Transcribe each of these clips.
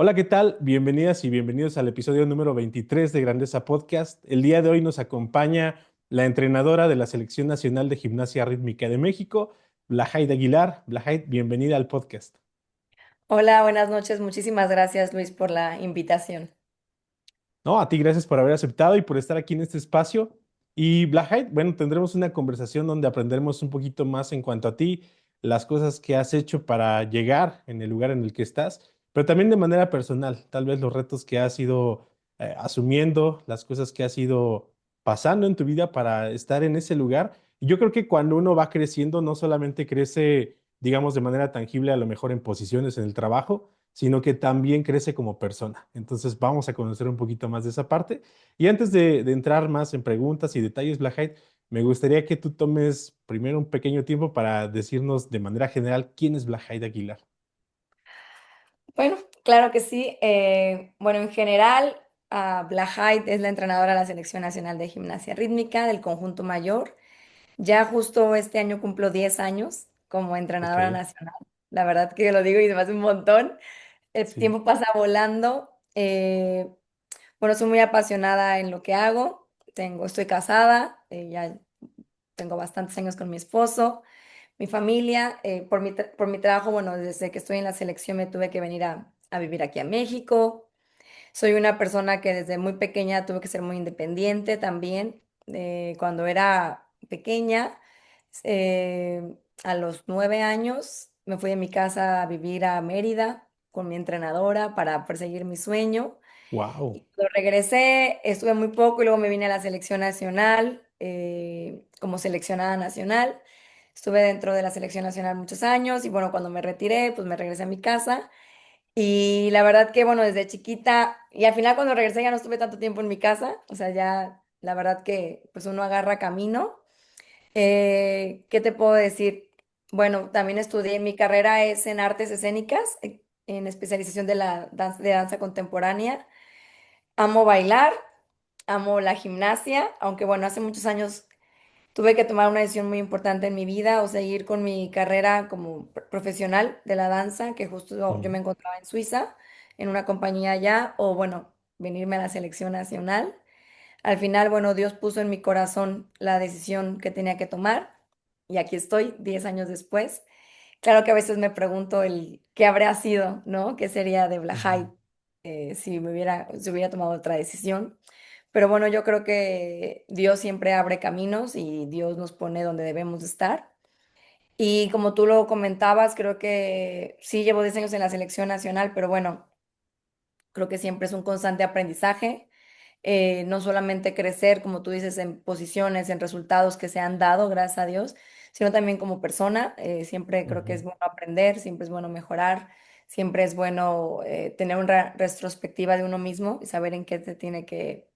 Hola, ¿qué tal? Bienvenidas y bienvenidos al episodio número 23 de Grandeza Podcast. El día de hoy nos acompaña la entrenadora de la Selección Nacional de Gimnasia Rítmica de México, Blahaid Aguilar. Blahaid, bienvenida al podcast. Hola, buenas noches. Muchísimas gracias, Luis, por la invitación. No, a ti gracias por haber aceptado y por estar aquí en este espacio. Y Blahaid, bueno, tendremos una conversación donde aprenderemos un poquito más en cuanto a ti, las cosas que has hecho para llegar en el lugar en el que estás, pero también de manera personal, tal vez los retos que has ido asumiendo, las cosas que has ido pasando en tu vida para estar en ese lugar. Y yo creo que cuando uno va creciendo, no solamente crece, digamos, de manera tangible, a lo mejor en posiciones en el trabajo, sino que también crece como persona. Entonces vamos a conocer un poquito más de esa parte. Y antes de entrar más en preguntas y detalles, Blackhead, me gustaría que tú tomes primero un pequeño tiempo para decirnos de manera general quién es Blackhead Aguilar. Bueno, claro que sí. Bueno, en general, Blahait es la entrenadora de la Selección Nacional de Gimnasia Rítmica del conjunto mayor. Ya justo este año cumplo 10 años como entrenadora Ok, nacional. La verdad que lo digo y se me hace un montón. El sí. tiempo pasa volando. Bueno, soy muy apasionada en lo que hago. Estoy casada, ya tengo bastantes años con mi esposo. Mi familia, por mi trabajo, bueno, desde que estoy en la selección me tuve que venir a vivir aquí a México. Soy una persona que desde muy pequeña tuve que ser muy independiente también. Cuando era pequeña, a los 9 años, me fui de mi casa a vivir a Mérida con mi entrenadora para perseguir mi sueño. Wow. Y cuando regresé, estuve muy poco y luego me vine a la selección nacional, como seleccionada nacional. Estuve dentro de la selección nacional muchos años y bueno, cuando me retiré, pues me regresé a mi casa. Y la verdad que bueno, desde chiquita y al final cuando regresé ya no estuve tanto tiempo en mi casa, o sea, ya la verdad que pues uno agarra camino. ¿Qué te puedo decir? Bueno, también estudié, mi carrera es en artes escénicas, en especialización de danza contemporánea. Amo bailar, amo la gimnasia, aunque bueno, hace muchos años tuve que tomar una decisión muy importante en mi vida o seguir con mi carrera como profesional de la danza, que justo yo Mm, me encontraba en Suiza, en una compañía allá, o bueno, venirme a la selección nacional. Al final, bueno, Dios puso en mi corazón la decisión que tenía que tomar y aquí estoy, 10 años después. Claro que a veces me pregunto el qué habría sido, ¿no? ¿Qué sería de Blahait ujú. si hubiera tomado otra decisión? Pero bueno, yo creo que Dios siempre abre caminos y Dios nos pone donde debemos estar. Y como tú lo comentabas, creo que sí llevo 10 años en la selección nacional, pero bueno, creo que siempre es un constante aprendizaje. No solamente crecer, como tú dices, en posiciones, en resultados que se han dado, gracias a Dios, sino también como persona. Siempre creo que es Ujú. bueno aprender, siempre es bueno mejorar, siempre es bueno tener una retrospectiva de uno mismo y saber en qué se tiene que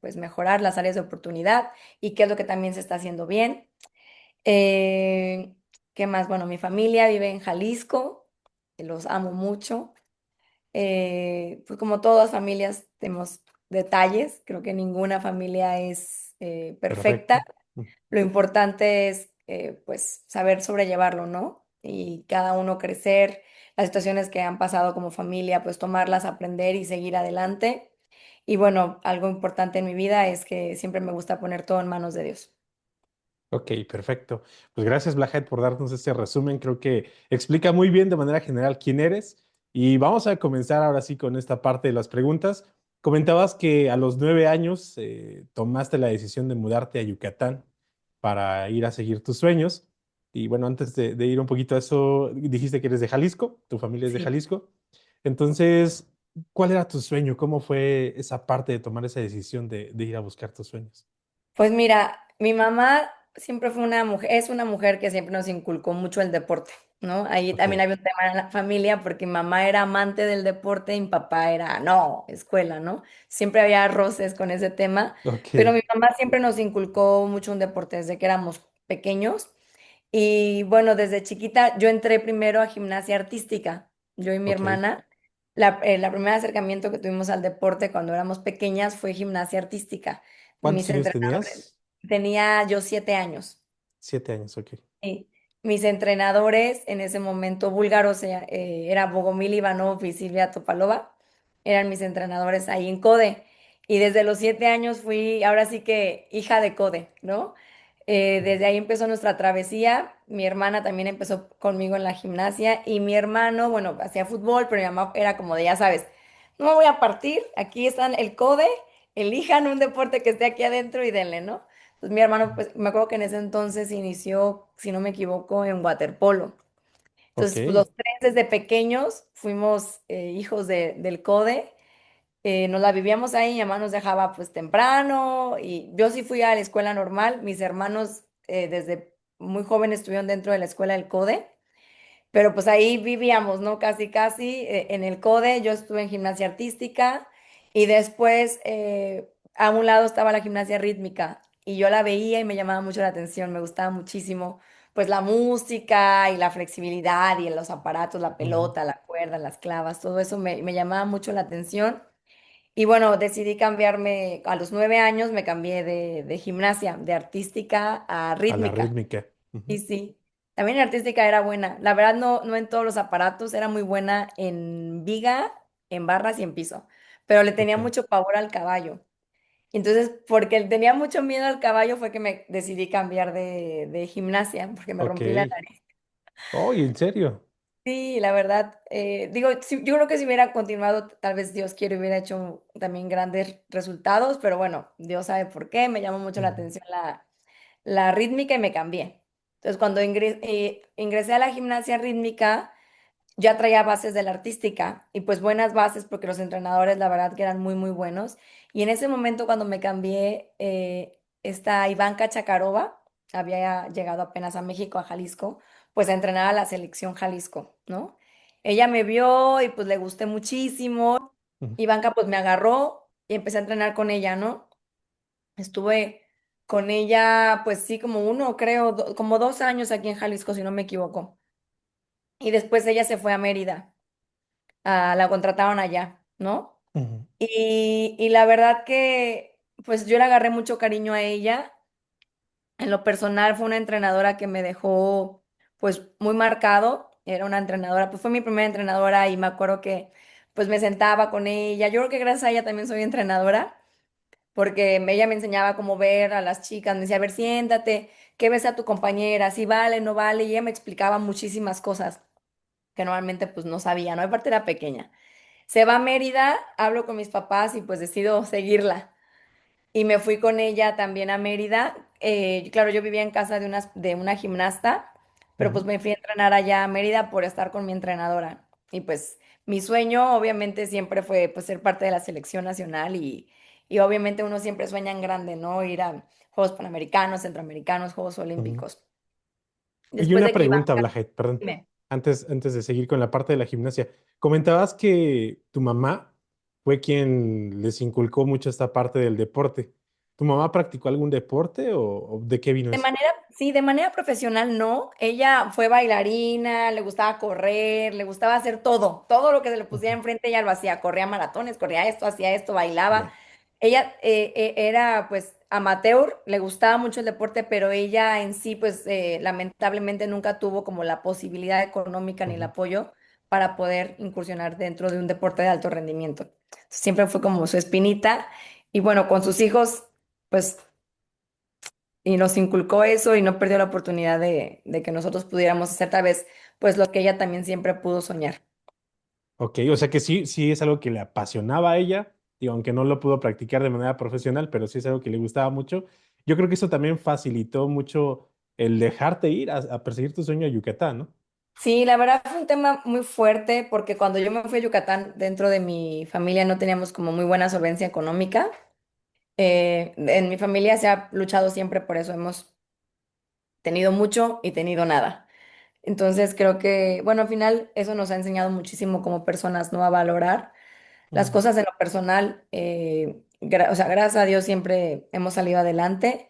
pues, mejorar las áreas de oportunidad y qué es lo que también se está haciendo bien. Eh, ¿Qué más? Bueno, mi familia vive en Jalisco, los amo mucho. Pues como todas familias tenemos detalles, creo que ninguna familia es perfecta. Perfecto. Mm. Lo importante es pues saber sobrellevarlo, ¿no? Y cada uno crecer, las situaciones que han pasado como familia, pues tomarlas, aprender y seguir adelante. Y bueno, algo importante en mi vida es que siempre me gusta poner todo en manos de Dios. Ok, perfecto. Pues gracias, Blackhead, por darnos este resumen. Creo que explica muy bien de manera general quién eres. Y vamos a comenzar ahora sí con esta parte de las preguntas. Comentabas que a los 9 años tomaste la decisión de mudarte a Yucatán para ir a seguir tus sueños. Y bueno, antes de ir un poquito a eso, dijiste que eres de Jalisco, tu familia es de Sí. Jalisco. Entonces, ¿cuál era tu sueño? ¿Cómo fue esa parte de tomar esa decisión de ir a buscar tus sueños? Pues mira, mi mamá siempre fue una mujer, es una mujer que siempre nos inculcó mucho el deporte, ¿no? Ahí Ok, también había un tema en la familia porque mi mamá era amante del deporte y mi papá era, no, escuela, ¿no? Siempre había roces con ese tema, pero ok, mi mamá siempre nos inculcó mucho un deporte desde que éramos pequeños. Y bueno, desde chiquita yo entré primero a gimnasia artística, yo y mi ok. hermana. La primer acercamiento que tuvimos al deporte cuando éramos pequeñas fue gimnasia artística. ¿Cuántos Mis años entrenadores, tenías? tenía yo 7 años. 7 años, ok. Sí. mis entrenadores en ese momento búlgaros, era Bogomil Ivanov y Silvia Topalova, eran mis entrenadores ahí en CODE. Y desde los 7 años fui, ahora sí que hija de CODE, ¿no? Desde ahí empezó nuestra travesía. Mi hermana también empezó conmigo en la gimnasia y mi hermano, bueno, hacía fútbol, pero mi mamá era como de, ya sabes, no me voy a partir, aquí están el CODE, elijan un deporte que esté aquí adentro y denle, ¿no? Pues mi hermano, pues me acuerdo que en ese entonces inició, si no me equivoco, en waterpolo. Ok, Entonces, pues los tres desde pequeños fuimos hijos del CODE. Nos la vivíamos ahí, mi mamá nos dejaba pues temprano y yo sí fui a la escuela normal. Mis hermanos desde muy jóvenes estuvieron dentro de la escuela del CODE. Pero pues ahí vivíamos, ¿no? Casi, casi en el CODE. Yo estuve en gimnasia artística y después a un lado estaba la gimnasia rítmica y yo la veía y me llamaba mucho la atención, me gustaba muchísimo pues la música y la flexibilidad y los aparatos, la ujú, pelota, la cuerda, las clavas, todo eso me llamaba mucho la atención. Y bueno, decidí cambiarme, a los 9 años me cambié de gimnasia, de artística a a la rítmica. rítmica. Sí, Ujú, sí. También en artística era buena. La verdad no, no en todos los aparatos, era muy buena en viga, en barras y en piso. Pero le tenía ok, mucho pavor al caballo. Entonces, porque él tenía mucho miedo al caballo, fue que me decidí cambiar de gimnasia, porque me ok. rompí la nariz. Oh, ¿y en serio? Sí, la verdad, digo, yo creo que si hubiera continuado, tal vez Dios quiere, hubiera hecho también grandes resultados, pero bueno, Dios sabe por qué, me llamó mucho la Ujú, atención la rítmica y me cambié. Entonces, cuando ingresé a la gimnasia rítmica, ya traía bases de la artística y pues buenas bases porque los entrenadores, la verdad, que eran muy, muy buenos. Y en ese momento, cuando me cambié, esta Ivanka Chakarova había llegado apenas a México, a Jalisco, pues a entrenar a la selección Jalisco, ¿no? Ella me vio y pues le gusté muchísimo. ujú, Ivanka pues me agarró y empecé a entrenar con ella, ¿no? Estuve con ella, pues sí, como uno, creo, como 2 años aquí en Jalisco, si no me equivoco. Y después ella se fue a Mérida, la contrataron allá, ¿no? ujú, Y la verdad que, pues yo le agarré mucho cariño a ella. En lo personal fue una entrenadora que me dejó, pues, muy marcado. Era una entrenadora, pues fue mi primera entrenadora y me acuerdo que, pues, me sentaba con ella. Yo creo que gracias a ella también soy entrenadora porque ella me enseñaba cómo ver a las chicas, me decía, a ver, siéntate, ¿qué ves a tu compañera? Si vale, no vale, y ella me explicaba muchísimas cosas que normalmente pues no sabía, ¿no? Aparte era pequeña. Se va a Mérida, hablo con mis papás y pues decido seguirla. Y me fui con ella también a Mérida. Claro, yo vivía en casa de una gimnasta, pero pues ujú, me fui a entrenar allá a Mérida por estar con mi entrenadora. Y pues mi sueño obviamente siempre fue pues ser parte de la selección nacional y obviamente uno siempre sueña en grande, ¿no? Ir a Juegos Panamericanos, Centroamericanos, Juegos ujú. Olímpicos. Oye, Después una de que pregunta, Iván, Blajet, perdón, dime. antes de seguir con la parte de la gimnasia. Comentabas que tu mamá fue quien les inculcó mucho esta parte del deporte. ¿Tu mamá practicó algún deporte o de qué vino De eso? manera, sí, de manera profesional no. Ella fue bailarina, le gustaba correr, le gustaba hacer todo. Todo lo que se le pusiera Ujú, enfrente, ella lo hacía. Corría maratones, corría esto, hacía esto, bailaba. ya, Ella era pues amateur, le gustaba mucho el deporte, pero ella en sí pues lamentablemente nunca tuvo como la posibilidad económica ni el ujú, apoyo para poder incursionar dentro de un deporte de alto rendimiento. Siempre fue como su espinita. Y bueno, con sus hijos, pues y nos inculcó eso y no perdió la oportunidad de que nosotros pudiéramos hacer tal vez pues lo que ella también siempre pudo soñar. ok, o sea que sí, sí es algo que le apasionaba a ella, y aunque no lo pudo practicar de manera profesional, pero sí es algo que le gustaba mucho. Yo creo que eso también facilitó mucho el dejarte ir a perseguir tu sueño a Yucatán, ¿no? Sí, la verdad fue un tema muy fuerte porque cuando yo me fui a Yucatán, dentro de mi familia no teníamos como muy buena solvencia económica. En mi familia se ha luchado siempre por eso, hemos tenido mucho y tenido nada. Entonces creo que, bueno, al final eso nos ha enseñado muchísimo como personas, ¿no? A valorar las Ujú, cosas en lo personal. O sea, gracias a Dios siempre hemos salido adelante,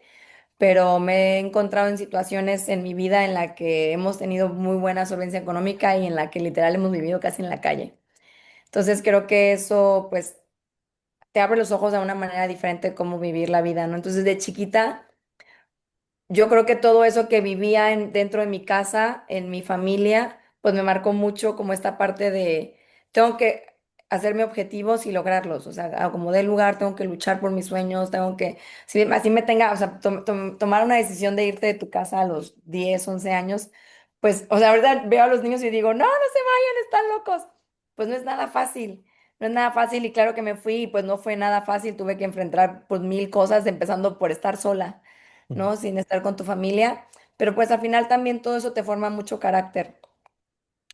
pero me he encontrado en situaciones en mi vida en la que hemos tenido muy buena solvencia económica y en la que literal hemos vivido casi en la calle. Entonces creo que eso pues te abre los ojos a una manera diferente de cómo vivir la vida, ¿no? Entonces de chiquita yo creo que todo eso que vivía dentro de mi casa, en mi familia, pues me marcó mucho como esta parte de tengo que hacerme objetivos y lograrlos. O sea, a como dé lugar, tengo que luchar por mis sueños, tengo que, si así me tenga, o sea, tomar una decisión de irte de tu casa a los 10 11 años, pues, o sea, ahorita veo a los niños y digo, no, no se vayan, están locos. Pues no es nada fácil. No es nada fácil y claro que me fui y pues no fue nada fácil, tuve que enfrentar pues mil cosas, empezando por estar sola. Ujú. ¿No? Sin estar con tu familia, pero pues al final también todo eso te forma mucho carácter.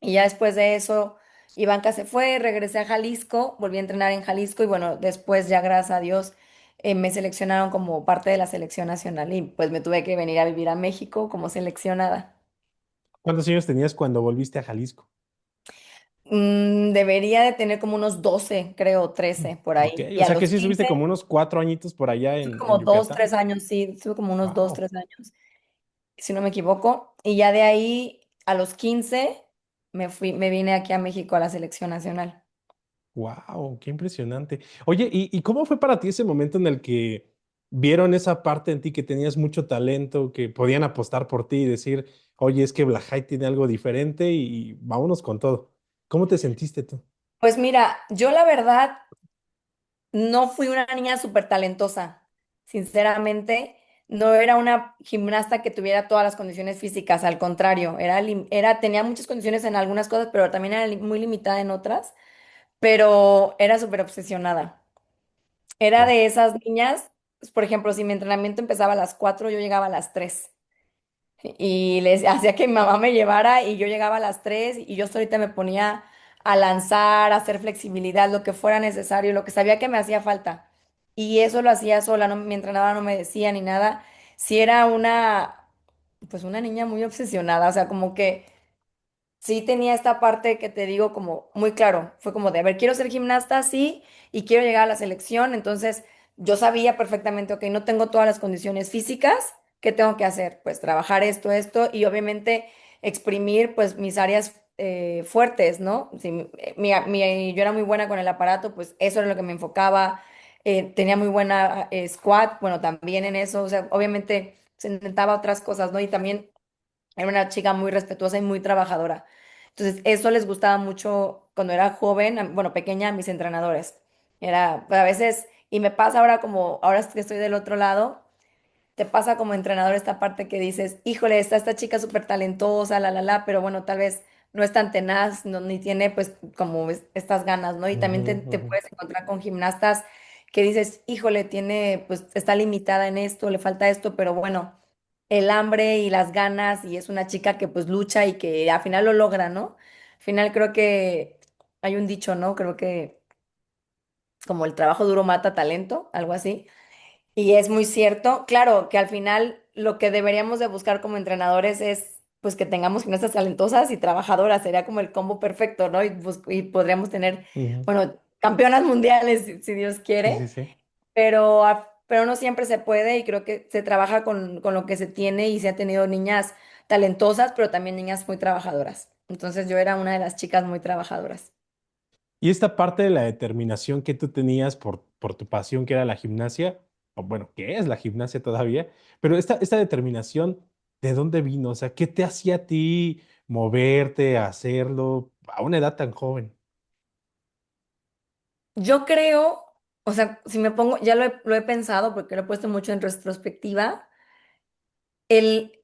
Y ya después de eso, Ivanka se fue, regresé a Jalisco, volví a entrenar en Jalisco y bueno, después ya gracias a Dios me seleccionaron como parte de la selección nacional y pues me tuve que venir a vivir a México como seleccionada. ¿Cuántos años tenías cuando volviste a Jalisco? Debería de tener como unos 12 creo, 13 por Ok, ahí. Y o a sea que los sí estuviste 15 como unos 4 añitos por allá tuve en como dos, Yucatán. 3 años, sí, tuve como unos dos, Wow, 3 años. Si no me equivoco. Y ya de ahí, a los 15 me vine aquí a México a la selección nacional. wow, qué impresionante. Oye, ¿y cómo fue para ti ese momento en el que vieron esa parte en ti que tenías mucho talento, que podían apostar por ti y decir, oye, es que Blahai tiene algo diferente y vámonos con todo? ¿Cómo te sentiste tú? Pues mira, yo la verdad no fui una niña súper talentosa, sinceramente. No era una gimnasta que tuviera todas las condiciones físicas, al contrario, tenía muchas condiciones en algunas cosas, pero también era muy limitada en otras, pero era súper obsesionada. Era Wow. de esas niñas, pues, por ejemplo, si mi entrenamiento empezaba a las 4 yo llegaba a las 3. Y les hacía que mi mamá me llevara y yo llegaba a las 3 y yo solita me ponía a lanzar, a hacer flexibilidad, lo que fuera necesario, lo que sabía que me hacía falta. Y eso lo hacía sola, no, mi entrenadora no me decía ni nada. Si era pues una niña muy obsesionada, o sea, como que sí tenía esta parte que te digo como muy claro, fue como de, a ver, quiero ser gimnasta, sí, y quiero llegar a la selección, entonces yo sabía perfectamente, ok, no tengo todas las condiciones físicas, ¿qué tengo que hacer? Pues trabajar esto, y obviamente exprimir pues mis áreas fuertes, ¿no? Si yo era muy buena con el aparato, pues eso era lo que me enfocaba, tenía muy buena squat, bueno, también en eso, o sea, obviamente se intentaba otras cosas, ¿no? Y también era una chica muy respetuosa y muy trabajadora. Entonces, eso les gustaba mucho cuando era joven, bueno, pequeña, a mis entrenadores. Era, pues, a veces, y me pasa ahora como, ahora que estoy del otro lado, te pasa como entrenador esta parte que dices, híjole, está esta chica súper talentosa, pero bueno, tal vez no es tan tenaz, no, ni tiene pues como estas ganas, ¿no? Y también Ujú, te ujú. puedes encontrar con gimnastas que dices, híjole, tiene, pues está limitada en esto, le falta esto, pero bueno, el hambre y las ganas, y es una chica que pues lucha y que al final lo logra, ¿no? Al final creo que hay un dicho, ¿no? Creo que como el trabajo duro mata talento, algo así. Y es muy cierto, claro, que al final lo que deberíamos de buscar como entrenadores es pues que tengamos gimnastas talentosas y trabajadoras, sería como el combo perfecto, ¿no? Y podríamos tener, Ujú. bueno, campeonas mundiales si Dios Sí, sí, quiere, sí. pero no siempre se puede y creo que se trabaja con lo que se tiene y se ha tenido niñas talentosas, pero también niñas muy trabajadoras. Entonces yo era una de las chicas muy trabajadoras. Y esta parte de la determinación que tú tenías por tu pasión, que era la gimnasia, o bueno, que es la gimnasia todavía, pero esta determinación, ¿de dónde vino? O sea, ¿qué te hacía a ti moverte, hacerlo a una edad tan joven? Yo creo, o sea, si me pongo, ya lo he pensado porque lo he puesto mucho en retrospectiva. El,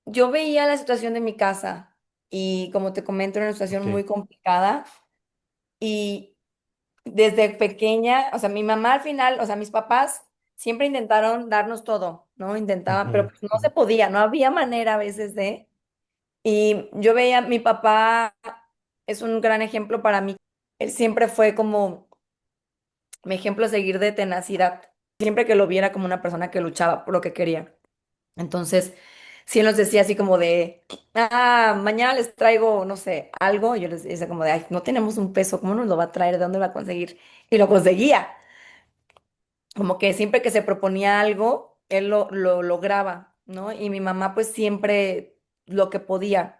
yo veía la situación de mi casa y como te comento, era una situación Ok. muy complicada y desde pequeña, o sea, mi mamá al final, o sea, mis papás siempre intentaron darnos todo, ¿no? Intentaban, pero Ujú, pues no ujú. se podía, no había manera a veces de... Y yo veía, mi papá es un gran ejemplo para mí. Él siempre fue como mi ejemplo a seguir de tenacidad. Siempre que lo viera como una persona que luchaba por lo que quería. Entonces, si él nos decía así como de, mañana les traigo, no sé, algo, yo les decía como de, ay, no tenemos un peso, ¿cómo nos lo va a traer? ¿De dónde lo va a conseguir? Y lo conseguía. Como que siempre que se proponía algo, él lo lograba, ¿no? Y mi mamá pues siempre lo que podía.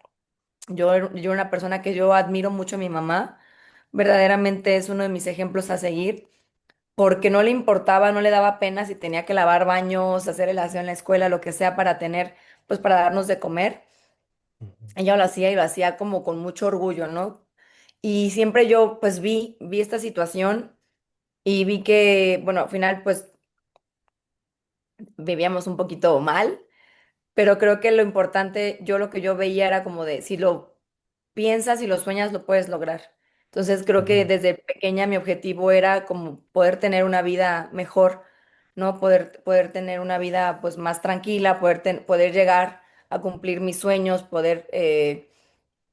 Yo era una persona que yo admiro mucho a mi mamá, verdaderamente es uno de mis ejemplos a seguir porque no le importaba, no le daba pena si tenía que lavar baños, hacer el aseo en la escuela, lo que sea para tener, pues para darnos de comer. Ujú, Ella lo hacía y lo hacía como con mucho orgullo, ¿no? Y siempre yo pues vi esta situación y vi que, bueno, al final pues vivíamos un poquito mal, pero creo que lo importante, yo lo que yo veía era como de, si lo piensas y lo sueñas, lo puedes lograr. Entonces creo que ujú, desde pequeña mi objetivo era como poder tener una vida mejor, ¿no? Poder tener una vida pues más tranquila, poder llegar a cumplir mis sueños, poder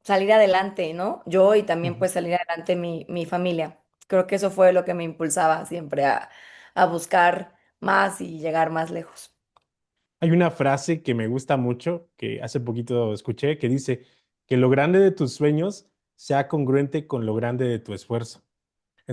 salir adelante, ¿no? Yo y también ujú. pues salir adelante mi familia. Creo que eso fue lo que me impulsaba siempre a buscar más y llegar más lejos. Hay una frase que me gusta mucho, que hace poquito escuché, que dice que lo grande de tus sueños sea congruente con lo grande de tu esfuerzo.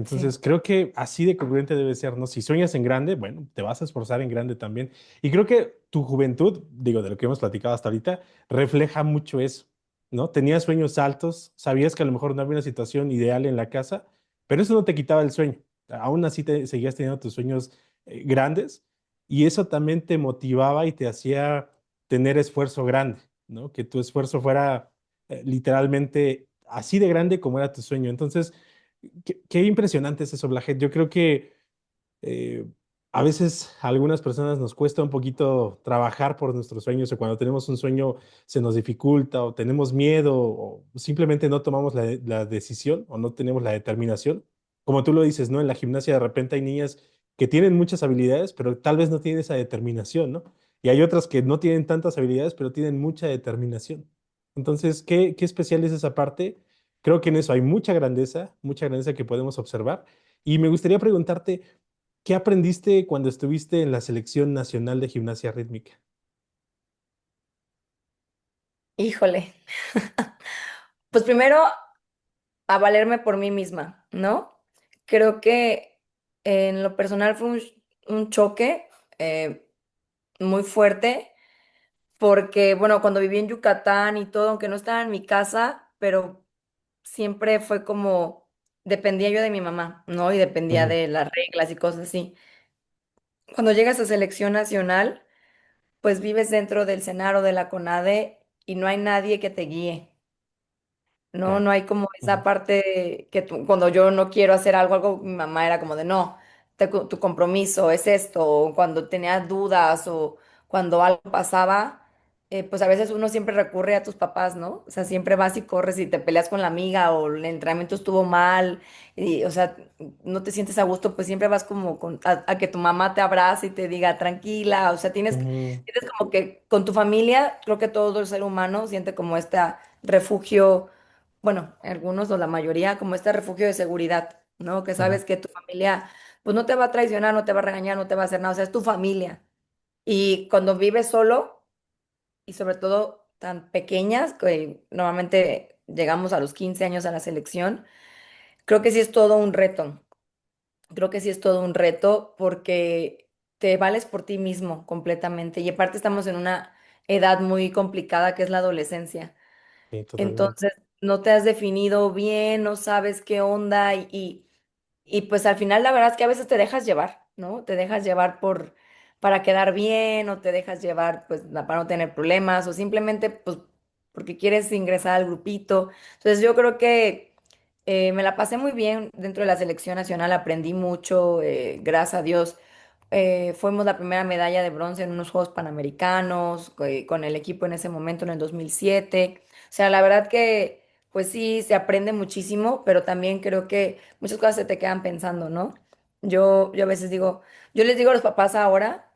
Sí. Entonces, creo que así de congruente debe ser, ¿no? Si sueñas en grande, bueno, te vas a esforzar en grande también. Y creo que tu juventud, digo, de lo que hemos platicado hasta ahorita, refleja mucho eso, ¿no? Tenías sueños altos, sabías que a lo mejor no había una situación ideal en la casa, pero eso no te quitaba el sueño. Aún así seguías teniendo tus sueños grandes y eso también te motivaba y te hacía tener esfuerzo grande, ¿no? Que tu esfuerzo fuera literalmente así de grande como era tu sueño. Entonces, qué impresionante es eso, Blajet. Yo creo que eh, a veces a algunas personas nos cuesta un poquito trabajar por nuestros sueños o cuando tenemos un sueño se nos dificulta o tenemos miedo o simplemente no tomamos la decisión o no tenemos la determinación. Como tú lo dices, ¿no? En la gimnasia de repente hay niñas que tienen muchas habilidades, pero tal vez no tienen esa determinación, ¿no? Y hay otras que no tienen tantas habilidades, pero tienen mucha determinación. Entonces, qué especial es esa parte. Creo que en eso hay mucha grandeza que podemos observar. Y me gustaría preguntarte, ¿qué aprendiste cuando estuviste en la Selección Nacional de Gimnasia Rítmica? Híjole. Pues primero a valerme por mí misma, ¿no? Creo que en lo personal fue un choque muy fuerte porque, bueno, cuando viví en Yucatán y todo, aunque no estaba en mi casa, pero siempre fue como, dependía yo de mi mamá, ¿no? Y dependía Ujú, de las reglas y cosas así. Cuando llegas a selección nacional, pues vives dentro del Senado de la CONADE y no hay nadie que te guíe. No, ya. no hay como esa Ujú, parte que cuando yo no quiero hacer algo, mi mamá era como de no, tu compromiso es esto, o cuando tenía dudas o cuando algo pasaba, pues a veces uno siempre recurre a tus papás, ¿no? O sea, siempre vas y corres y te peleas con la amiga o el entrenamiento estuvo mal y, o sea, no te sientes a gusto, pues siempre vas como a que tu mamá te abrace y te diga tranquila, o sea, ujú, tienes como que con tu familia, creo que todo el ser humano siente como este refugio, bueno, algunos o la mayoría, como este refugio de seguridad, ¿no? Que ujú. sabes que tu familia, pues no te va a traicionar, no te va a regañar, no te va a hacer nada, o sea, es tu familia. Y cuando vives solo, y sobre todo tan pequeñas, que normalmente llegamos a los 15 años a la selección, creo que sí es todo un reto. Creo que sí es todo un reto porque te vales por ti mismo completamente. Y aparte estamos en una edad muy complicada que es la adolescencia. Sí, totalmente. Entonces, no te has definido bien, no sabes qué onda y pues al final la verdad es que a veces te dejas llevar, ¿no? Te dejas llevar para quedar bien o te dejas llevar pues para no tener problemas o simplemente pues porque quieres ingresar al grupito. Entonces yo creo que me la pasé muy bien dentro de la selección nacional, aprendí mucho, gracias a Dios. Fuimos la primera medalla de bronce en unos Juegos Panamericanos, con el equipo en ese momento, en el 2007. O sea, la verdad que, pues sí, se aprende muchísimo, pero también creo que muchas cosas se te quedan pensando, ¿no? Yo a veces digo, yo les digo a los papás ahora,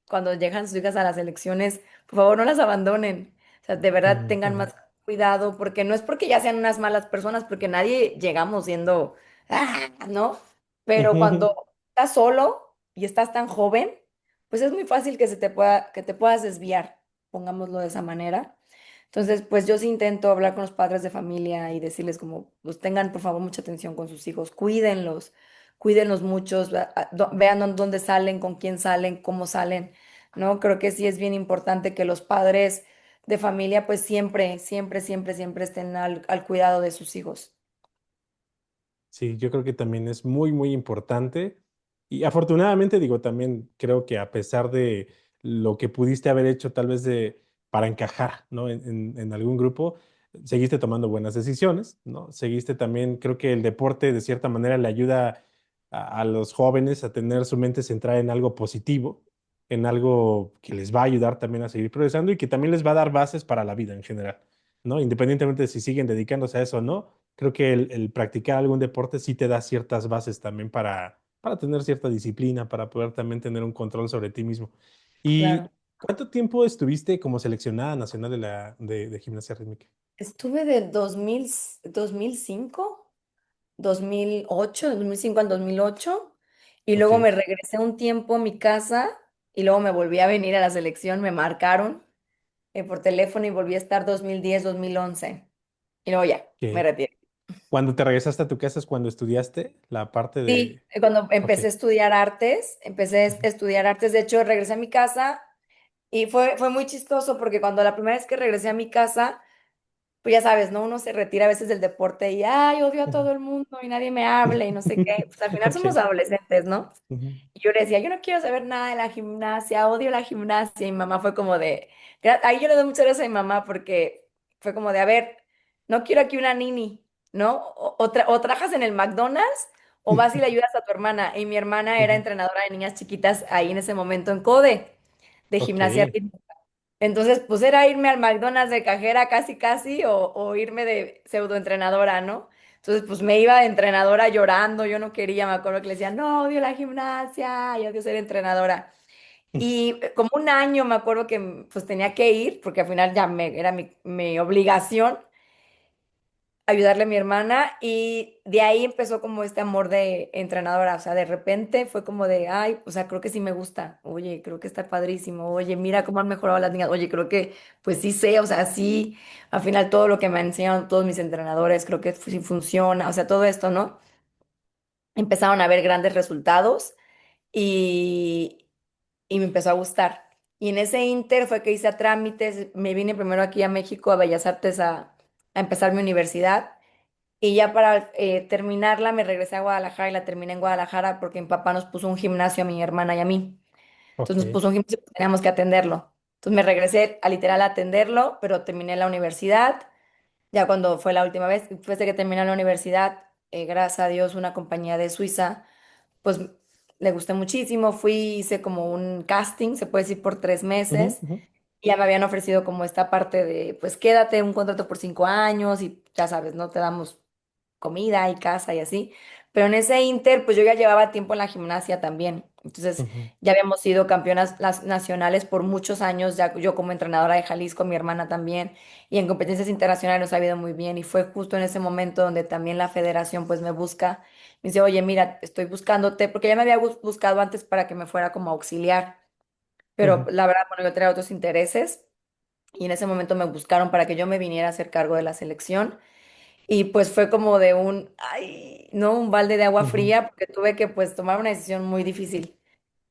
cuando llegan sus hijas a las elecciones, por favor no las abandonen. O sea, de verdad Ujú, tengan ujú. más cuidado, porque no es porque ya sean unas malas personas, porque nadie llegamos siendo, ¿no? Pero Ujú. cuando estás solo y estás tan joven, pues es muy fácil que te puedas desviar, pongámoslo de esa manera. Entonces, pues yo sí intento hablar con los padres de familia y decirles como, pues tengan por favor mucha atención con sus hijos, cuídenlos muchos, vean dónde salen, con quién salen, cómo salen, ¿no? Creo que sí es bien importante que los padres de familia pues siempre estén al cuidado de sus hijos. Sí, yo creo que también es muy, muy importante. Y afortunadamente, digo, también creo que a pesar de lo que pudiste haber hecho tal vez para encajar, ¿no? En algún grupo, seguiste tomando buenas decisiones, ¿no? Seguiste también, creo que el deporte de cierta manera le ayuda a los jóvenes a tener su mente centrada en algo positivo, en algo que les va a ayudar también a seguir progresando y que también les va a dar bases para la vida en general, ¿no? Independientemente de si siguen dedicándose a eso o no, creo que el practicar algún deporte sí te da ciertas bases también para tener cierta disciplina, para poder también tener un control sobre ti mismo. ¿Y Claro. cuánto tiempo estuviste como seleccionada nacional de gimnasia rítmica? Estuve de 2005, 2008, 2005 al 2008, y Ok, luego me regresé un tiempo a mi casa y luego me volví a venir a la selección, me marcaron por teléfono y volví a estar 2010, 2011 y luego ya, me que retiré. cuando te regresaste a tu casa es cuando estudiaste la parte Sí, de... cuando Ok. empecé a estudiar artes, Ujú, de hecho regresé a mi casa y fue muy chistoso porque cuando la primera vez que regresé a mi casa, pues ya sabes, ¿no? Uno se retira a veces del deporte y, ay, odio a ujú. todo el mundo y nadie me habla y no sé qué. Pues al final somos Ok. adolescentes, ¿no? Ujú, Y yo le decía, yo no quiero saber nada de la gimnasia, odio la gimnasia. Y mi mamá fue como de, ahí yo le doy muchas gracias a mi mamá porque fue como de, a ver, no quiero aquí una nini, ¿no? O trabajas en el McDonald's o vas y le ayudas a tu hermana. Y mi hermana era ujú. entrenadora de niñas chiquitas ahí en ese momento en CODE, de Ok. gimnasia rítmica. Entonces, pues era irme al McDonald's de cajera casi casi o irme de pseudoentrenadora, ¿no? Entonces, pues me iba de entrenadora llorando, yo no quería, me acuerdo que le decía, no, odio la gimnasia, y odio ser entrenadora. Y como un año me acuerdo que pues tenía que ir, porque al final ya era mi obligación ayudarle a mi hermana y de ahí empezó como este amor de entrenadora, o sea, de repente fue como de, ay, o sea, creo que sí me gusta, oye, creo que está padrísimo, oye, mira cómo han mejorado las niñas, oye, creo que pues sí sé, o sea, sí, al final todo lo que me han enseñado todos mis entrenadores, creo que sí funciona, o sea, todo esto, ¿no? Empezaron a ver grandes resultados y, y me empezó a gustar. Y en ese inter fue que hice trámites, me vine primero aquí a México, a Bellas Artes, a empezar mi universidad. Y ya para terminarla me regresé a Guadalajara y la terminé en Guadalajara porque mi papá nos puso un gimnasio a mi hermana y a mí. Entonces nos Ok. puso un gimnasio, pues, teníamos que atenderlo. Entonces me regresé a literal a atenderlo, pero terminé la universidad. Ya cuando fue la última vez, después de que terminé la universidad, gracias a Dios, una compañía de Suiza, pues le gusté muchísimo. Fui, hice como un casting, se puede decir, por 3 meses. Ujú, ujú, Y ya me habían ofrecido como esta parte de, pues quédate un contrato por 5 años y ya sabes, no te damos comida y casa y así. Pero en ese inter, pues yo ya llevaba tiempo en la gimnasia también. Entonces, ujú, ya habíamos sido campeonas las nacionales por muchos años, ya yo como entrenadora de Jalisco, mi hermana también, y en competencias internacionales nos ha ido muy bien. Y fue justo en ese momento donde también la federación pues me busca, me dice, oye, mira, estoy buscándote, porque ya me había buscado antes para que me fuera como auxiliar, pero ujú. la verdad, bueno, yo tenía otros intereses. Y en ese momento me buscaron para que yo me viniera a hacer cargo de la selección. Y pues fue como de ay, no, un balde de agua Ujú. fría porque tuve que pues tomar una decisión muy difícil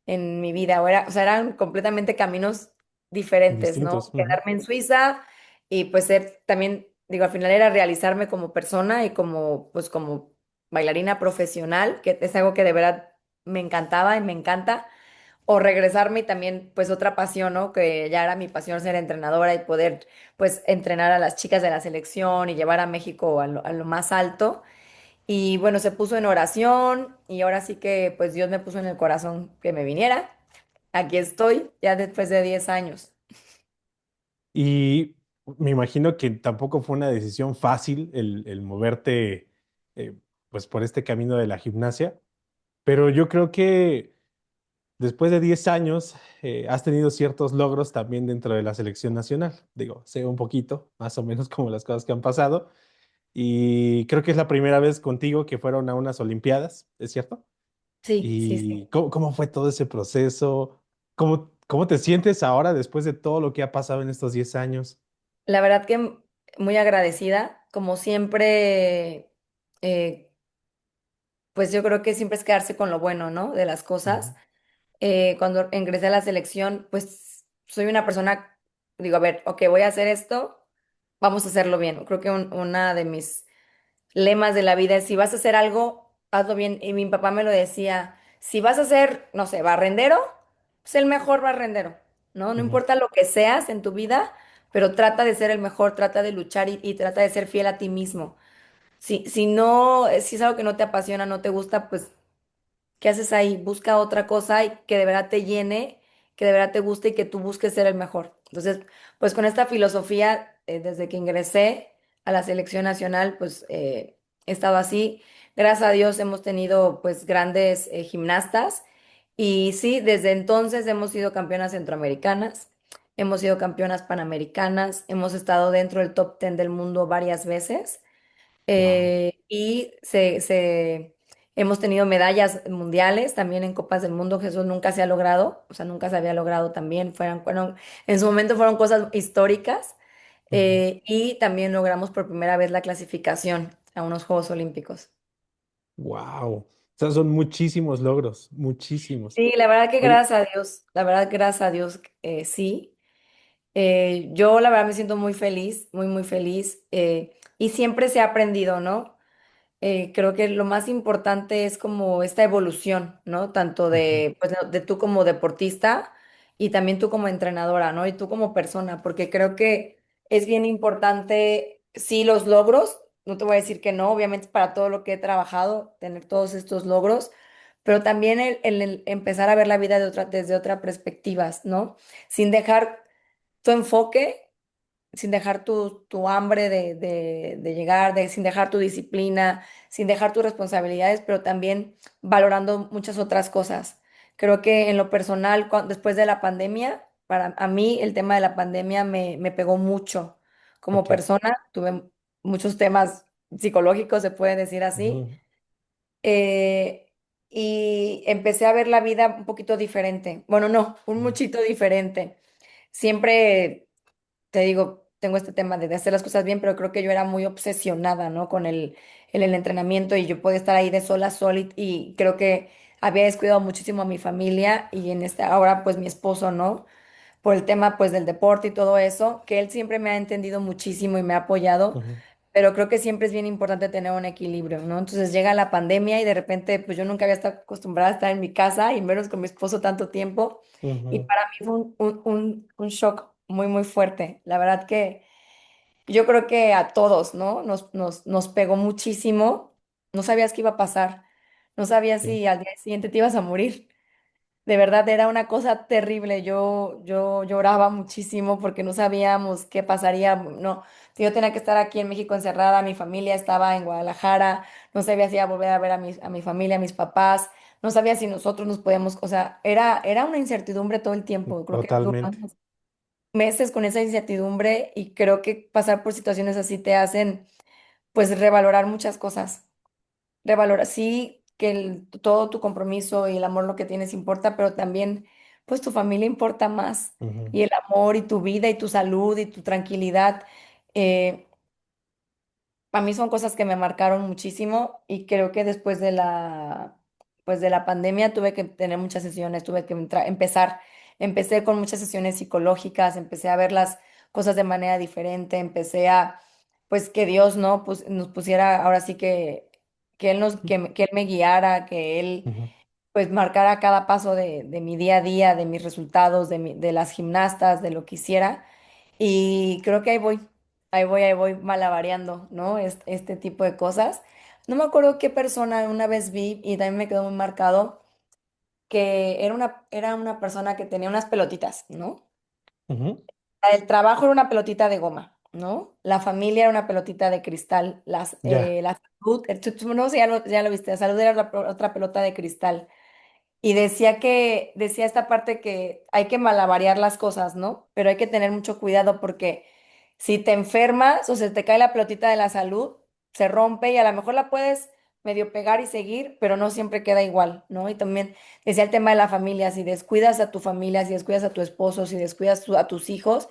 en mi vida. O sea, eran completamente caminos diferentes, ¿no? Distintos. Ujú, Quedarme en Suiza y pues ser también, digo, al final era realizarme como persona y como, pues como bailarina profesional, que es algo que de verdad me encantaba y me encanta o regresarme y también pues otra pasión, ¿no? Que ya era mi pasión ser entrenadora y poder pues entrenar a las chicas de la selección y llevar a México a lo más alto. Y bueno, se puso en oración y ahora sí que pues Dios me puso en el corazón que me viniera. Aquí estoy ya después de 10 años. y me imagino que tampoco fue una decisión fácil el moverte eh, pues por este camino de la gimnasia, pero yo creo que después de 10 años has tenido ciertos logros también dentro de la selección nacional. Digo, sé un poquito, más o menos como las cosas que han pasado, y creo que es la primera vez contigo que fueron a unas Olimpiadas, ¿es cierto? Sí, sí, sí. ¿Y cómo fue todo ese proceso? ¿Cómo te sientes ahora después de todo lo que ha pasado en estos 10 años? La verdad que muy agradecida. Como siempre, eh, pues yo creo que siempre es quedarse con lo bueno, ¿no? De las cosas. Ujú, Cuando ingresé a la selección, pues soy una persona, digo, a ver, ok, voy a hacer esto, vamos a hacerlo bien. Creo que una de mis lemas de la vida es, si vas a hacer algo, hazlo bien. Y mi papá me lo decía, Si vas a ser, no sé, barrendero, pues el mejor barrendero, ¿no? No Ujú, importa lo que seas en tu vida, pero trata de ser el mejor, trata de luchar y trata de ser fiel a ti mismo. Si no, si es algo que no te apasiona, no te gusta, pues ¿qué haces ahí? Busca otra cosa y que de verdad te llene, que de verdad te guste y que tú busques ser el mejor. Entonces, pues con esta filosofía, desde que ingresé a la selección nacional, pues he estado así. Gracias a Dios hemos tenido pues grandes gimnastas y sí, desde entonces hemos sido campeonas centroamericanas, hemos sido campeonas panamericanas, hemos estado dentro del top 10 del mundo varias veces. wow. Hemos tenido medallas mundiales también en Copas del Mundo, que eso nunca se ha logrado, o sea, nunca se había logrado también, en su momento fueron cosas históricas, y también logramos por primera vez la clasificación a unos Juegos Olímpicos. Wow. O sea, son muchísimos logros, muchísimos. Sí, la verdad que Oye, gracias a Dios, la verdad gracias a Dios, sí. Yo la verdad me siento muy feliz, muy, muy feliz, y siempre se ha aprendido, ¿no? Creo que lo más importante es como esta evolución, ¿no? Tanto ujú, de, pues, de tú como deportista y también tú como entrenadora, ¿no? Y tú como persona, porque creo que es bien importante, sí, los logros, no te voy a decir que no, obviamente para todo lo que he trabajado, tener todos estos logros, pero también el empezar a ver la vida desde otra perspectiva, ¿no? Sin dejar tu enfoque, sin dejar tu hambre de llegar, sin dejar tu disciplina, sin dejar tus responsabilidades, pero también valorando muchas otras cosas. Creo que en lo personal, después de la pandemia, para a mí el tema de la pandemia me pegó mucho como ok. persona. Tuve muchos temas psicológicos, se puede decir así. Ujú, eh, y empecé a ver la vida un poquito diferente. Bueno, no, un ujú, muchito diferente. Siempre te digo, tengo este tema de hacer las cosas bien, pero creo que yo era muy obsesionada, ¿no? Con el entrenamiento y yo podía estar ahí de sola a sola y creo que había descuidado muchísimo a mi familia y en este, ahora pues mi esposo, ¿no? Por el tema pues del deporte y todo eso, que él siempre me ha entendido muchísimo y me ha apoyado, ujú, pero creo que siempre es bien importante tener un equilibrio, ¿no? Entonces llega la pandemia y de repente pues yo nunca había estado acostumbrada a estar en mi casa y menos con mi esposo tanto tiempo y ujú, para mí fue un shock muy, muy fuerte. La verdad que yo creo que a todos, ¿no? Nos pegó muchísimo. No sabías qué iba a pasar. No sabías sí, si al día siguiente te ibas a morir. De verdad era una cosa terrible. Yo lloraba muchísimo porque no sabíamos qué pasaría. No, yo tenía que estar aquí en México encerrada. Mi familia estaba en Guadalajara. No sabía si iba a volver a ver a mi familia, a mis papás. No sabía si nosotros nos podíamos, o sea, era una incertidumbre todo el tiempo. Creo que totalmente. duramos meses con esa incertidumbre y creo que pasar por situaciones así te hacen pues revalorar muchas cosas. Revalorar, sí, que todo tu compromiso y el amor lo que tienes importa, pero también pues tu familia importa más Ujú, y el amor y tu vida y tu salud y tu tranquilidad. eh, a mí son cosas que me marcaron muchísimo y creo que después pues de la pandemia tuve que tener muchas sesiones, tuve que empecé con muchas sesiones psicológicas, empecé a ver las cosas de manera diferente, pues que Dios, ¿no? Pues nos pusiera, ahora sí que Él me guiara, que Él ujú, pues marcara cada paso de mi día a día, de mis resultados, de las gimnastas, de lo que hiciera. Y creo que ahí voy malabareando, ¿no? Este tipo de cosas. No me acuerdo qué persona una vez vi y también me quedó muy marcado que era una persona que tenía unas pelotitas, ¿no? ujú, El trabajo era una pelotita de goma, ¿no? La familia era una pelotita de cristal. ya. La salud, no sé, ya lo viste, la salud era otra pelota de cristal. Y decía esta parte que hay que malabarear las cosas, ¿no? Pero hay que tener mucho cuidado porque si te enfermas o se te cae la pelotita de la salud, se rompe y a lo mejor la puedes medio pegar y seguir, pero no siempre queda igual, ¿no? Y también decía el tema de la familia, si descuidas a tu familia, si descuidas a tu esposo, si descuidas a tus hijos,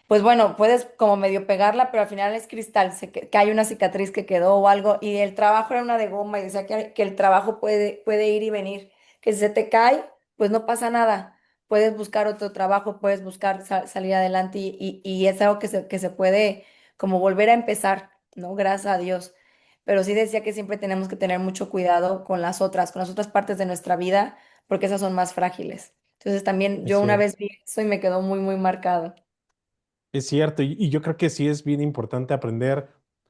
pues bueno, puedes como medio pegarla, pero al final es cristal, que hay una cicatriz que quedó o algo, y el trabajo era una de goma y decía que el trabajo puede ir y venir, que si se te cae, pues no pasa nada, puedes buscar otro trabajo, puedes buscar salir adelante y es algo que se puede como volver a empezar, ¿no? Gracias a Dios. pero sí decía que siempre tenemos que tener mucho cuidado con las otras partes de nuestra vida, porque esas son más frágiles. Entonces también Es yo una cierto. vez vi eso y me quedó muy, muy marcado. Es cierto, y yo creo que sí es bien importante aprender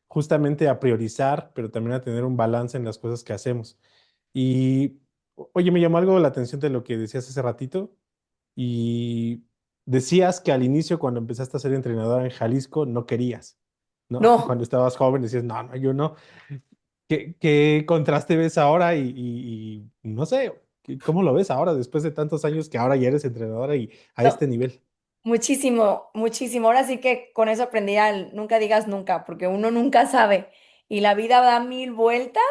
justamente a priorizar, pero también a tener un balance en las cosas que hacemos. Y, oye, me llamó algo la atención de lo que decías hace ratito, y decías que al inicio, cuando empezaste a ser entrenadora en Jalisco, no querías, ¿no? No, Cuando estabas joven decías, no, no, yo no. ¿Qué contraste ves ahora y no sé, ¿cómo lo ves ahora después de tantos años que ahora ya eres entrenadora y a no. este nivel? Muchísimo, muchísimo. Ahora sí que con eso aprendí al nunca digas nunca, porque uno nunca sabe y la vida da mil vueltas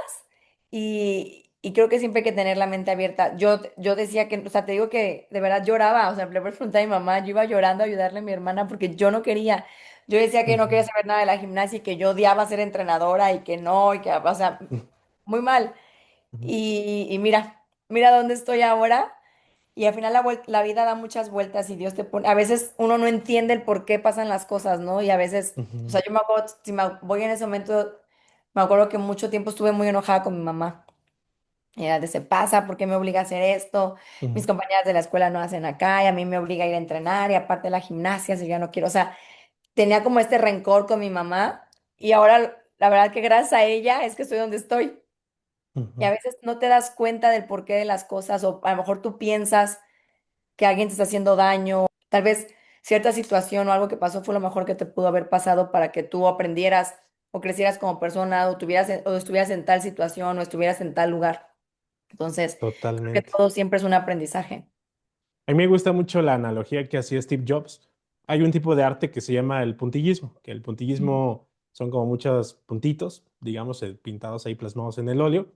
y creo que siempre hay que tener la mente abierta. Yo decía que, o sea, te digo que de verdad lloraba, o sea, le pregunté a mi mamá, yo iba llorando a ayudarle a mi hermana porque yo no quería. Yo decía que no quería Ujú, saber nada de la gimnasia y que yo odiaba ser entrenadora y que no, y que, o sea, muy mal. ujú, Y mira, mira dónde estoy ahora. Y al final la vida da muchas vueltas y Dios te pone, a veces uno no entiende el por qué pasan las cosas, ¿no? Y a veces, o ujú, sea, yo me acuerdo, si me voy en ese momento, me acuerdo que mucho tiempo estuve muy enojada con mi mamá. Y era de se pasa, ¿por qué me obliga a hacer esto? Mis ujú, compañeras de la escuela no hacen acá y a mí me obliga a ir a entrenar y aparte de la gimnasia, si yo ya no quiero, o sea, tenía como este rencor con mi mamá y ahora la verdad que gracias a ella es que estoy donde estoy. Y a ujú. veces no te das cuenta del porqué de las cosas o a lo mejor tú piensas que alguien te está haciendo daño, tal vez cierta situación o algo que pasó fue lo mejor que te pudo haber pasado para que tú aprendieras o crecieras como persona o o estuvieras en tal situación o estuvieras en tal lugar. Entonces, creo que Totalmente. todo siempre es un aprendizaje. A mí me gusta mucho la analogía que hacía Steve Jobs. Hay un tipo de arte que se llama el puntillismo, que el Ujú. puntillismo son como muchos puntitos, digamos, pintados ahí plasmados en el óleo.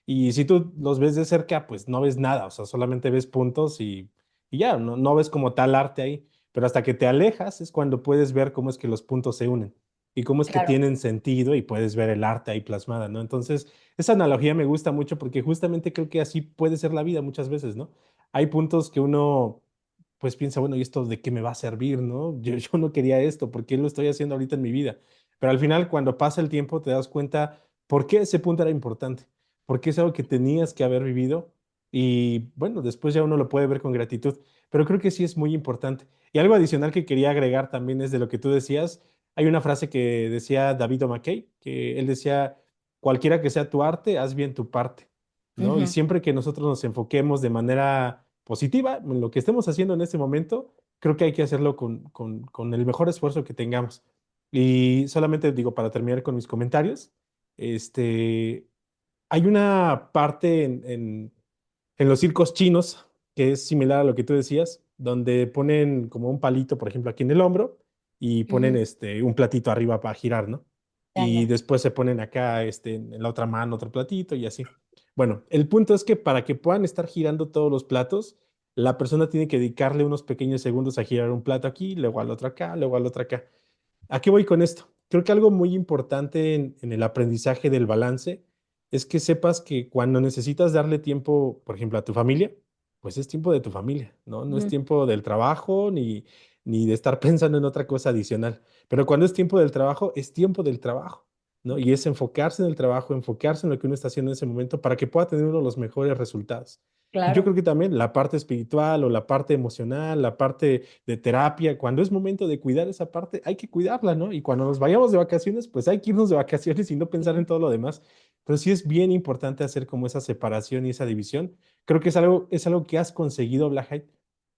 Y si tú los ves de cerca, pues no ves nada, o sea, solamente ves puntos y ya, no ves como tal arte ahí. Pero hasta que te alejas es cuando puedes ver cómo es que los puntos se unen y cómo es que Claro, tienen sentido y puedes ver el arte ahí plasmada, ¿no? Entonces, esa analogía me gusta mucho porque justamente creo que así puede ser la vida muchas veces, ¿no? Hay puntos que uno pues piensa, bueno, ¿y esto de qué me va a servir, no? Yo no quería esto, ¿por qué lo estoy haciendo ahorita en mi vida? Pero al final, cuando pasa el tiempo, te das cuenta por qué ese punto era importante, por qué es algo que tenías que haber vivido y bueno, después ya uno lo puede ver con gratitud, pero creo que sí es muy importante. Y algo adicional que quería agregar también es de lo que tú decías. Hay una frase que decía David O'Mackey, que él decía, cualquiera que sea tu arte, haz bien tu parte, ¿no? Y ujú, siempre que nosotros nos enfoquemos de manera positiva en lo que estemos haciendo en este momento, creo que hay que hacerlo con el mejor esfuerzo que tengamos. Y solamente digo, para terminar con mis comentarios, este, hay una parte en los circos chinos que es similar a lo que tú decías, donde ponen como un palito, por ejemplo, aquí en el hombro y ponen ujú. un platito arriba para girar, ¿no? Ya, Y ya. después se ponen acá en la otra mano otro platito y así. Bueno, el punto es que para que puedan estar girando todos los platos, la persona tiene que dedicarle unos pequeños segundos a girar un plato aquí, luego al otro acá, luego al otro acá. ¿A qué voy con esto? Creo que algo muy importante en el aprendizaje del balance es que sepas que cuando necesitas darle tiempo, por ejemplo, a tu familia, pues es tiempo de tu familia, ¿no? No es Ujú. tiempo del trabajo ni de estar pensando en otra cosa adicional. Pero cuando es tiempo del trabajo, es tiempo del trabajo, ¿no? Y es enfocarse en el trabajo, enfocarse en lo que uno está haciendo en ese momento para que pueda tener uno los mejores resultados. Y yo creo Claro. que también la parte espiritual o la parte emocional, la parte de terapia, cuando es momento de cuidar esa parte, hay que cuidarla, ¿no? Y cuando nos vayamos de vacaciones, pues hay que irnos de vacaciones y no pensar en todo lo demás. Pero sí es bien importante hacer como esa separación y esa división. Creo que es algo que has conseguido, Blahait,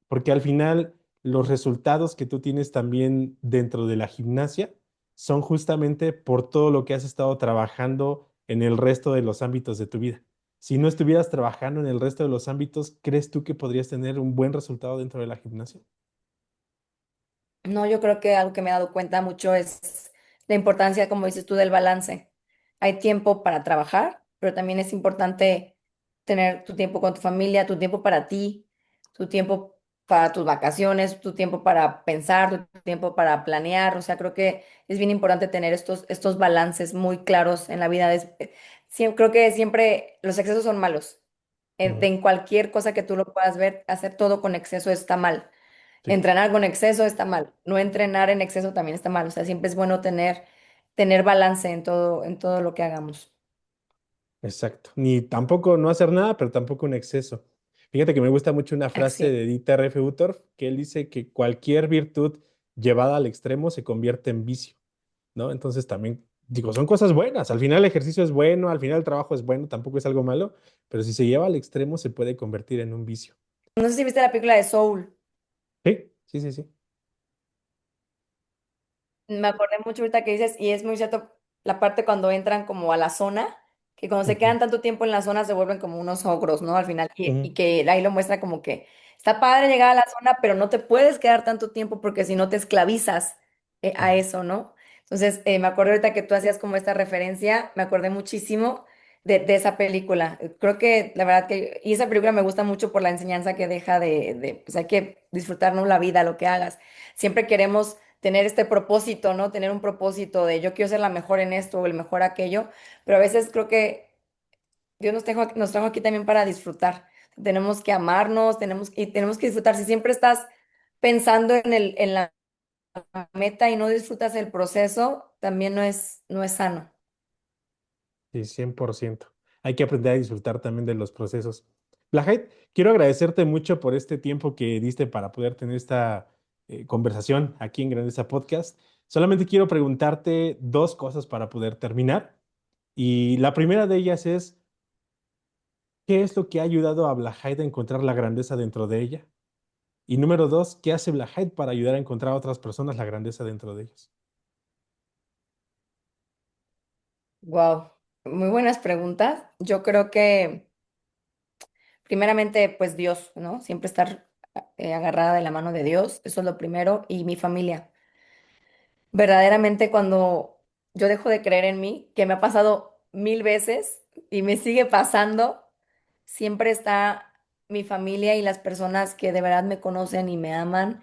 porque al final los resultados que tú tienes también dentro de la gimnasia son justamente por todo lo que has estado trabajando en el resto de los ámbitos de tu vida. Si no estuvieras trabajando en el resto de los ámbitos, ¿crees tú que podrías tener un buen resultado dentro de la gimnasia? No, yo creo que algo que me he dado cuenta mucho es la importancia, como dices tú, del balance. Hay tiempo para trabajar, pero también es importante tener tu tiempo con tu familia, tu tiempo para ti, tu tiempo para tus vacaciones, tu tiempo para pensar, tu tiempo para planear. O sea, creo que es bien importante tener estos balances muy claros en la vida. Creo que siempre los excesos son malos. Ujú, En cualquier cosa que tú lo puedas ver, hacer todo con exceso está mal. sí. Entrenar con exceso está mal, no entrenar en exceso también está mal, o sea, siempre es bueno tener tener balance en todo lo que hagamos. Exacto. Ni tampoco no hacer nada, pero tampoco un exceso. Fíjate que me gusta mucho una frase Así. de Dieter F. Uchtdorf, que él dice que cualquier virtud llevada al extremo se convierte en vicio, ¿no? Entonces también, digo, son cosas buenas. Al final el ejercicio es bueno, al final el trabajo es bueno, tampoco es algo malo, pero si se lleva al extremo se puede convertir en un vicio. No sé si viste la película de Soul. Sí, sí, sí, sí. Me acordé mucho ahorita que dices, y es muy cierto, la parte cuando entran como a la zona, que cuando se Ujú, quedan tanto tiempo en la zona se vuelven como unos ogros, ¿no? Al final, y ujú, que ahí lo muestra como que está padre llegar a la zona, pero no te puedes quedar tanto tiempo porque si no te esclavizas a ujú, eso, ¿no? Entonces, me acuerdo ahorita que tú hacías como esta referencia, me acordé muchísimo de esa película. Creo que la verdad que, y esa película me gusta mucho por la enseñanza que deja pues hay que disfrutarnos la vida, lo que hagas. Siempre queremos tener este propósito, ¿no? Tener un propósito de yo quiero ser la mejor en esto o el mejor aquello, pero a veces creo que Dios nos trajo aquí también para disfrutar. Tenemos que amarnos, tenemos que disfrutar. Si siempre estás pensando en la meta y no disfrutas el proceso, también no es sano. sí, 100%. Hay que aprender a disfrutar también de los procesos. Blajet, quiero agradecerte mucho por este tiempo que diste para poder tener esta conversación aquí en Grandeza Podcast. Solamente quiero preguntarte dos cosas para poder terminar. Y la primera de ellas es, ¿qué es lo que ha ayudado a Blajet a encontrar la grandeza dentro de ella? Y número dos, ¿qué hace Blajet para ayudar a encontrar a otras personas la grandeza dentro de ellos? Wow, muy buenas preguntas. Yo creo que primeramente, pues Dios, ¿no? Siempre estar agarrada de la mano de Dios, eso es lo primero, y mi familia. Verdaderamente cuando yo dejo de creer en mí, que me ha pasado mil veces y me sigue pasando, siempre está mi familia y las personas que de verdad me conocen y me aman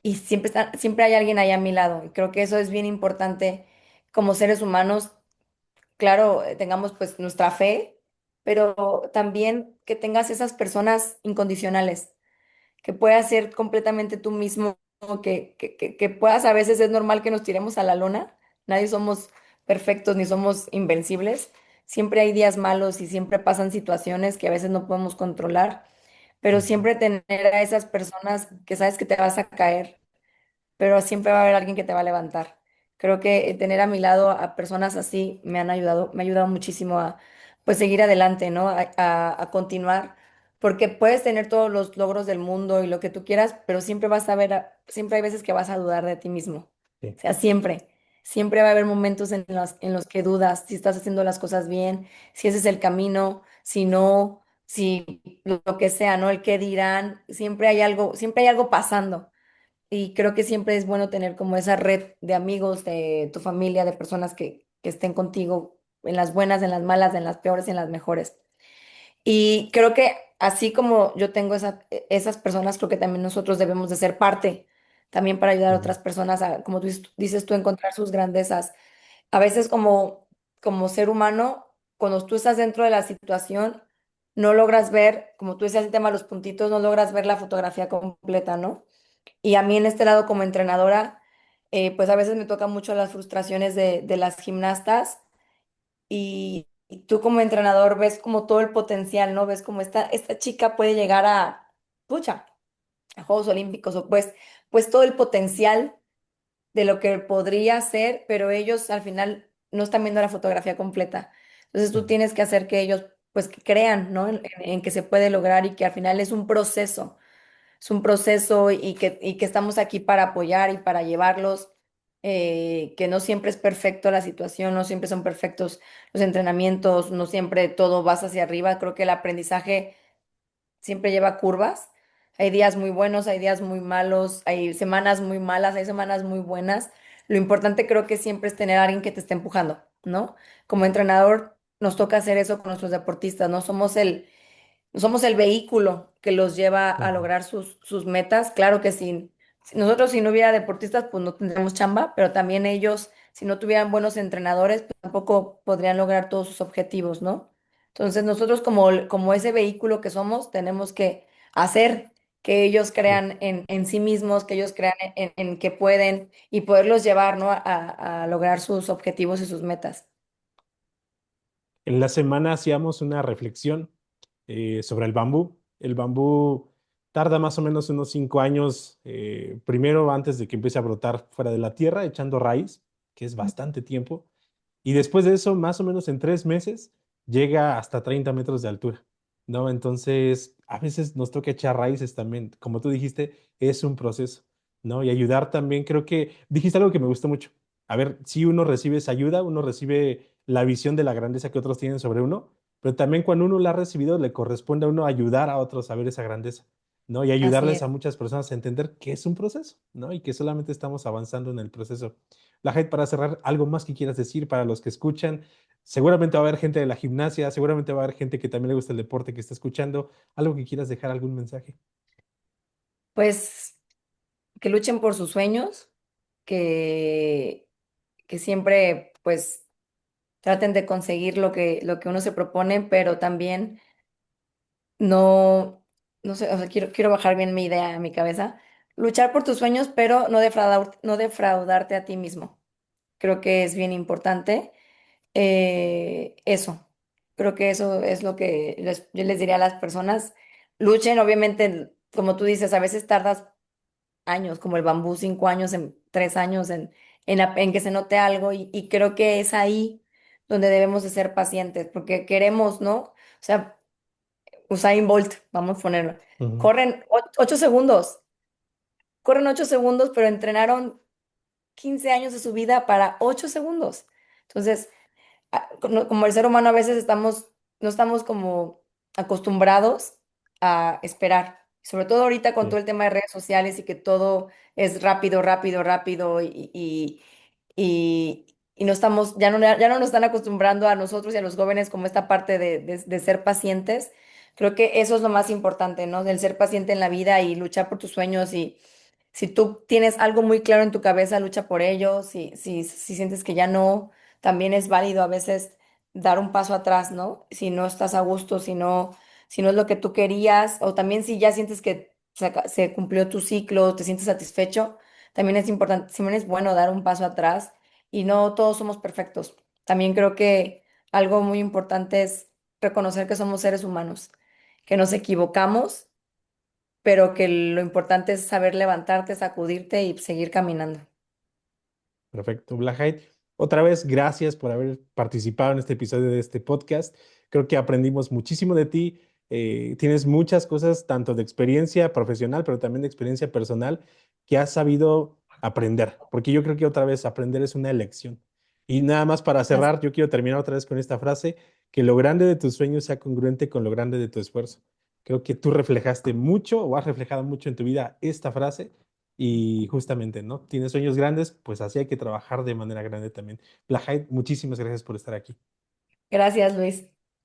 y siempre hay alguien ahí a mi lado. Y creo que eso es bien importante como seres humanos. Claro, tengamos pues nuestra fe, pero también que tengas esas personas incondicionales que puedas ser completamente tú mismo, que puedas, a veces es normal que nos tiremos a la lona, nadie somos perfectos ni somos invencibles, siempre hay días malos y siempre pasan situaciones que a veces no podemos controlar, pero Ujú, siempre tener a esas personas que sabes que te vas a caer, pero siempre va a haber alguien que te va a levantar. Creo que tener a mi lado a personas así me ha ayudado muchísimo a pues seguir adelante, ¿no? A continuar, porque puedes tener todos los logros del mundo y lo que tú quieras, pero siempre vas a ver, siempre hay veces que vas a dudar de ti mismo. sí. O sea, siempre va a haber momentos en los que dudas si estás haciendo las cosas bien, si ese es el camino, si no, si lo que sea, ¿no? El qué dirán, siempre hay algo pasando. Y creo que siempre es bueno tener como esa red de amigos, de tu familia, de personas que estén contigo en las buenas, en las malas, en las peores y en las mejores. Y creo que así como yo tengo esas personas, creo que también nosotros debemos de ser parte, también para ayudar a Ujú, otras personas a, como tú dices tú, encontrar sus grandezas. A veces como ser humano, cuando tú estás dentro de la situación, no logras ver, como tú decías el tema de los puntitos, no logras ver la fotografía completa, ¿no? Y a mí en este lado como entrenadora, pues a veces me tocan mucho las frustraciones de las gimnastas y tú como entrenador ves como todo el potencial, ¿no? Ves como esta chica puede llegar pucha, a Juegos Olímpicos o pues todo el potencial de lo que podría ser, pero ellos al final no están viendo la fotografía completa. Entonces tú ujú, tienes que hacer que ellos pues que crean, ¿no? En que se puede lograr y que al final es un proceso y que estamos aquí para apoyar y para llevarlos, que no siempre es perfecto la situación, no siempre son perfectos los entrenamientos, no siempre todo vas hacia arriba. Creo que el aprendizaje siempre lleva curvas. Hay días muy buenos, hay días muy malos, hay semanas muy malas, hay semanas muy buenas. Lo importante creo que siempre es tener a alguien que te esté empujando, ¿no? Como entrenador nos toca hacer eso con nuestros deportistas, ¿no? Somos el vehículo que los lleva a ujú. lograr sus metas. Claro que si nosotros si no hubiera deportistas, pues no tendríamos chamba, pero también ellos, si no tuvieran buenos entrenadores, pues tampoco podrían lograr todos sus objetivos, ¿no? Entonces nosotros como ese vehículo que somos, tenemos que hacer. que ellos Sí. crean en sí mismos, que ellos crean en que pueden y poderlos llevar, ¿no? A lograr sus objetivos y sus metas. En la semana hacíamos una reflexión sobre el bambú. El bambú tarda más o menos unos 5 años, primero antes de que empiece a brotar fuera de la tierra, echando raíz, que es bastante tiempo. Y después de eso, más o menos en 3 meses, llega hasta 30 metros de altura, ¿no? Entonces, a veces nos toca echar raíces también. Como tú dijiste, es un proceso, ¿no? Y ayudar también, creo que dijiste algo que me gustó mucho. A ver, si uno recibe esa ayuda, uno recibe la visión de la grandeza que otros tienen sobre uno, pero también cuando uno la ha recibido, le corresponde a uno ayudar a otros a ver esa grandeza, ¿no? Y Así ayudarles es. a muchas personas a entender que es un proceso, ¿no? Y que solamente estamos avanzando en el proceso. La gente, para cerrar, algo más que quieras decir para los que escuchan. Seguramente va a haber gente de la gimnasia, seguramente va a haber gente que también le gusta el deporte que está escuchando. Algo que quieras dejar, algún mensaje. Pues que luchen por sus sueños, que, que siempre pues traten de conseguir lo que uno se propone, pero también no, no sé, o sea, quiero bajar bien mi idea a mi cabeza. Luchar por tus sueños, pero no defraudarte a ti mismo. Creo que es bien importante. Eso, creo que eso es lo que yo les diría a las personas. Luchen, obviamente, como tú dices, a veces tardas años, como el bambú, 5 años, en 3 años, en que se note algo, y creo que es ahí donde debemos de ser pacientes, porque queremos, ¿no? O sea, Usain Bolt, vamos a ponerlo, Ujú. corren 8 segundos, corren 8 segundos, pero entrenaron 15 años de su vida para 8 segundos. Entonces, como el ser humano a veces no estamos como acostumbrados a esperar. Sobre todo ahorita con todo Sí. el tema de redes sociales y que todo es rápido, rápido, rápido y no estamos, ya no nos están acostumbrando a nosotros y a los jóvenes como esta parte de ser pacientes. Creo que eso es lo más importante, ¿no? Del ser paciente en la vida y luchar por tus sueños y si tú tienes algo muy claro en tu cabeza, lucha por ello. Si sientes que ya no, también es válido a veces dar un paso atrás, ¿no? Si no estás a gusto, si no es lo que tú querías, o también si ya sientes que se cumplió tu ciclo, te sientes satisfecho, también es importante, también es bueno dar un paso atrás y no todos somos perfectos. También creo que algo muy importante es reconocer que somos seres humanos, que nos equivocamos pero que lo importante es saber levantarte, sacudirte y seguir caminando. Perfecto, Blahait. Otra vez, gracias por haber participado en este episodio de este podcast. Creo que aprendimos muchísimo de ti. Tienes muchas cosas, tanto de experiencia profesional, pero también de experiencia personal, que has sabido aprender. Porque yo creo que otra vez aprender es una elección. Y nada más para Así cerrar, yo quiero terminar otra vez con esta frase, que lo grande de tus sueños sea congruente con lo grande de tu esfuerzo. Creo que tú reflejaste mucho o has reflejado mucho en tu vida esta frase y justamente, ¿no? Tienes sueños grandes, pues así hay que trabajar de manera grande también. Blahait, muchísimas gracias por estar aquí. Gracias, Luis.